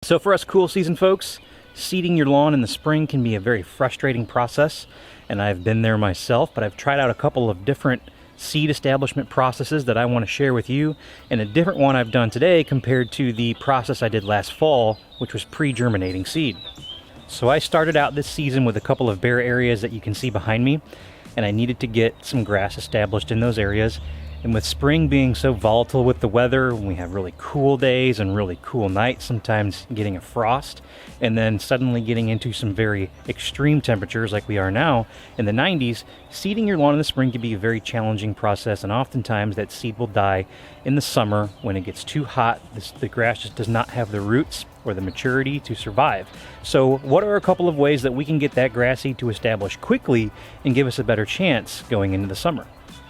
So for us cool season folks, seeding your lawn in the spring can be a very frustrating process, and I've been there myself, but I've tried out a couple of different seed establishment processes that I want to share with you, and a different one I've done today compared to the process I did last fall, which was pre-germinating seed. So I started out this season with a couple of bare areas that you can see behind me, and I needed to get some grass established in those areas. And with spring being so volatile with the weather, when we have really cool days and really cool nights, sometimes getting a frost, and then suddenly getting into some very extreme temperatures like we are now in the 90s, seeding your lawn in the spring can be a very challenging process, and oftentimes that seed will die in the summer when it gets too hot. The grass just does not have the roots or the maturity to survive. So what are a couple of ways that we can get that grass seed to establish quickly and give us a better chance going into the summer?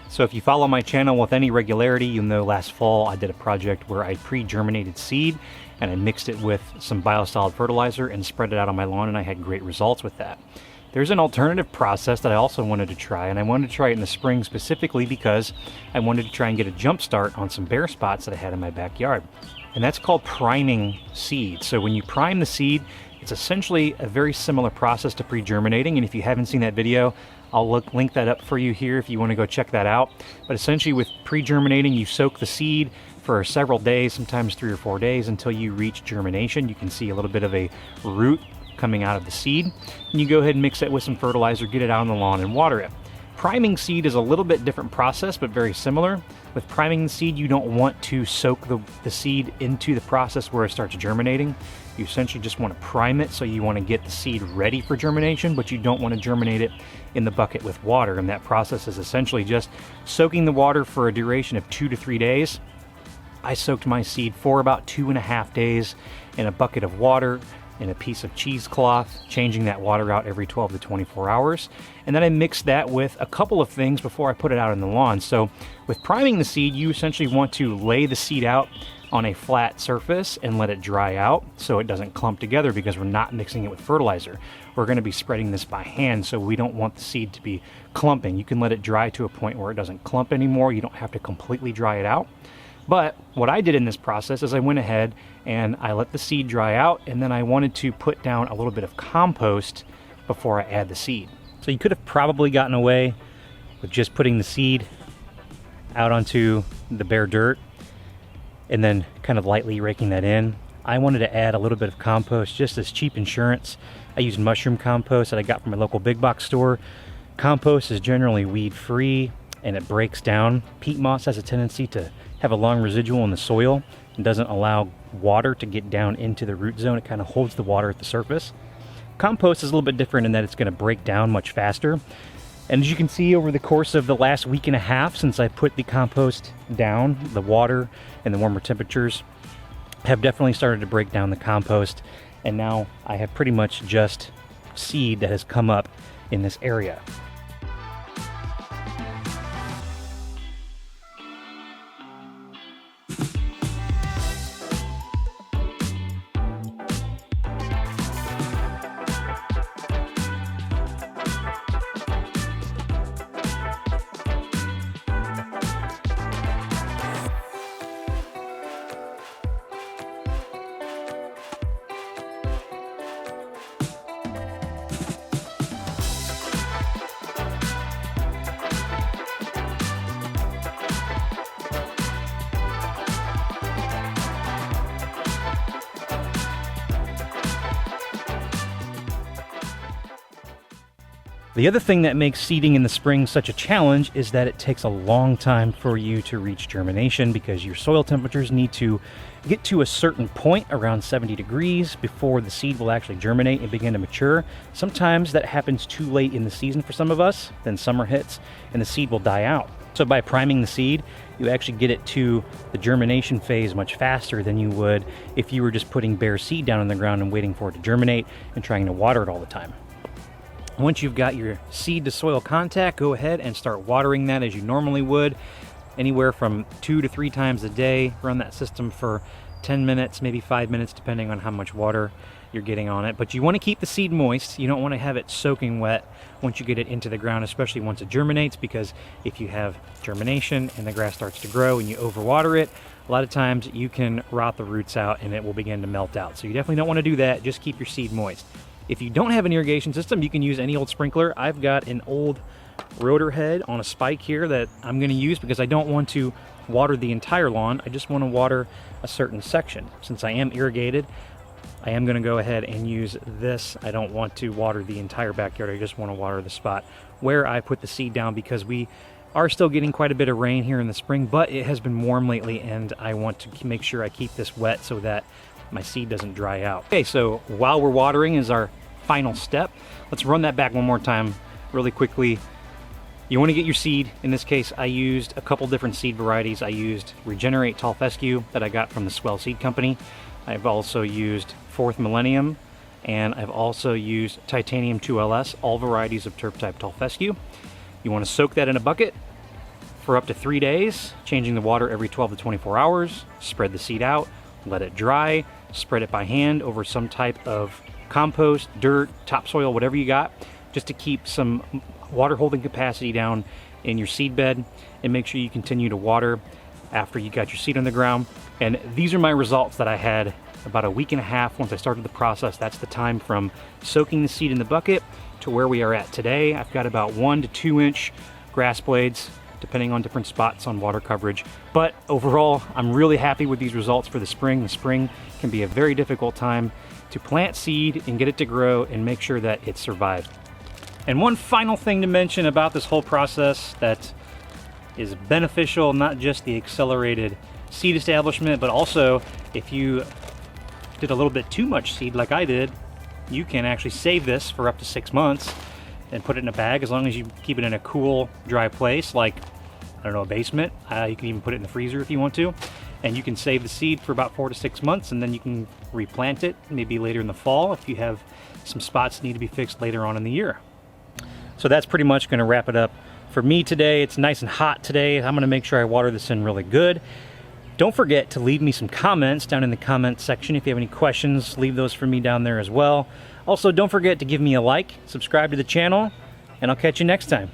So if you follow my channel with any regularity, you'll know last fall I did a project where I pre-germinated seed and I mixed it with some biosolid fertilizer and spread it out on my lawn, and I had great results with that. There's an alternative process that I also wanted to try, and I wanted to try it in the spring specifically because I wanted to try and get a jump start on some bare spots that I had in my backyard. And that's called priming seed. So when you prime the seed, it's essentially a very similar process to pre-germinating, and if you haven't seen that video, I'll link that up for you here if you want to go check that out. But essentially with pre-germinating, you soak the seed for several days, sometimes 3 or 4 days, until you reach germination. You can see a little bit of a root coming out of the seed. And you go ahead and mix it with some fertilizer, get it out on the lawn and water it. Priming seed is a little bit different process, but very similar. With priming the seed, you don't want to soak the seed into the process where it starts germinating. You essentially just want to prime it, so you want to get the seed ready for germination, but you don't want to germinate it in the bucket with water. And that process is essentially just soaking the water for a duration of 2 to 3 days. I soaked my seed for about 2.5 days in a bucket of water in a piece of cheesecloth, changing that water out every 12 to 24 hours. And then I mixed that with a couple of things before I put it out in the lawn. So with priming the seed, you essentially want to lay the seed out on a flat surface and let it dry out so it doesn't clump together, because we're not mixing it with fertilizer. We're going to be spreading this by hand, so we don't want the seed to be clumping. You can let it dry to a point where it doesn't clump anymore. You don't have to completely dry it out. But what I did in this process is I went ahead and I let the seed dry out, and then I wanted to put down a little bit of compost before I add the seed. So you could have probably gotten away with just putting the seed out onto the bare dirt and then kind of lightly raking that in. I wanted to add a little bit of compost just as cheap insurance. I used mushroom compost that I got from my local big box store. Compost is generally weed free and it breaks down. Peat moss has a tendency to have a long residual in the soil and doesn't allow water to get down into the root zone. It kind of holds the water at the surface. Compost is a little bit different in that it's going to break down much faster. And as you can see, over the course of the last week and a half since I put the compost down, the water and the warmer temperatures have definitely started to break down the compost. And now I have pretty much just seed that has come up in this area. The other thing that makes seeding in the spring such a challenge is that it takes a long time for you to reach germination, because your soil temperatures need to get to a certain point around 70 degrees before the seed will actually germinate and begin to mature. Sometimes that happens too late in the season for some of us, then summer hits and the seed will die out. So by priming the seed, you actually get it to the germination phase much faster than you would if you were just putting bare seed down on the ground and waiting for it to germinate and trying to water it all the time. Once you've got your seed to soil contact, go ahead and start watering that as you normally would, anywhere from 2 to 3 times a day. Run that system for 10 minutes, maybe 5 minutes, depending on how much water you're getting on it. But you want to keep the seed moist. You don't want to have it soaking wet once you get it into the ground, especially once it germinates, because if you have germination and the grass starts to grow and you overwater it, a lot of times you can rot the roots out and it will begin to melt out. So you definitely don't want to do that. Just keep your seed moist. If you don't have an irrigation system, you can use any old sprinkler. I've got an old rotor head on a spike here that I'm going to use because I don't want to water the entire lawn. I just want to water a certain section. Since I am irrigated, I am going to go ahead and use this. I don't want to water the entire backyard. I just want to water the spot where I put the seed down, because we are still getting quite a bit of rain here in the spring, but it has been warm lately and I want to make sure I keep this wet so that my seed doesn't dry out. Okay, so while we're watering is our final step. Let's run that back one more time really quickly. You want to get your seed. In this case, I used a couple different seed varieties. I used Regenerate Tall Fescue that I got from the Swell Seed Company. I've also used 4th Millennium, and I've also used Titanium 2LS, all varieties of turf type Tall Fescue. You want to soak that in a bucket for up to 3 days, changing the water every 12 to 24 hours. Spread the seed out, let it dry, spread it by hand over some type of compost, dirt, topsoil, whatever you got, just to keep some water holding capacity down in your seed bed, and make sure you continue to water after you got your seed on the ground. And these are my results that I had about a week and a half once I started the process. That's the time from soaking the seed in the bucket to where we are at today. I've got about 1 to 2 inch grass blades, depending on different spots on water coverage. But overall, I'm really happy with these results for the spring. The spring can be a very difficult time to plant seed and get it to grow and make sure that it survives. And one final thing to mention about this whole process that is beneficial, not just the accelerated seed establishment, but also if you did a little bit too much seed like I did, you can actually save this for up to 6 months and put it in a bag, as long as you keep it in a cool, dry place, like, I don't know, a basement. You can even put it in the freezer if you want to. And you can save the seed for about 4 to 6 months, and then you can replant it maybe later in the fall if you have some spots that need to be fixed later on in the year. So that's pretty much going to wrap it up for me today. It's nice and hot today. I'm going to make sure I water this in really good. Don't forget to leave me some comments down in the comment section. If you have any questions, leave those for me down there as well. Also, don't forget to give me a like, subscribe to the channel, and I'll catch you next time.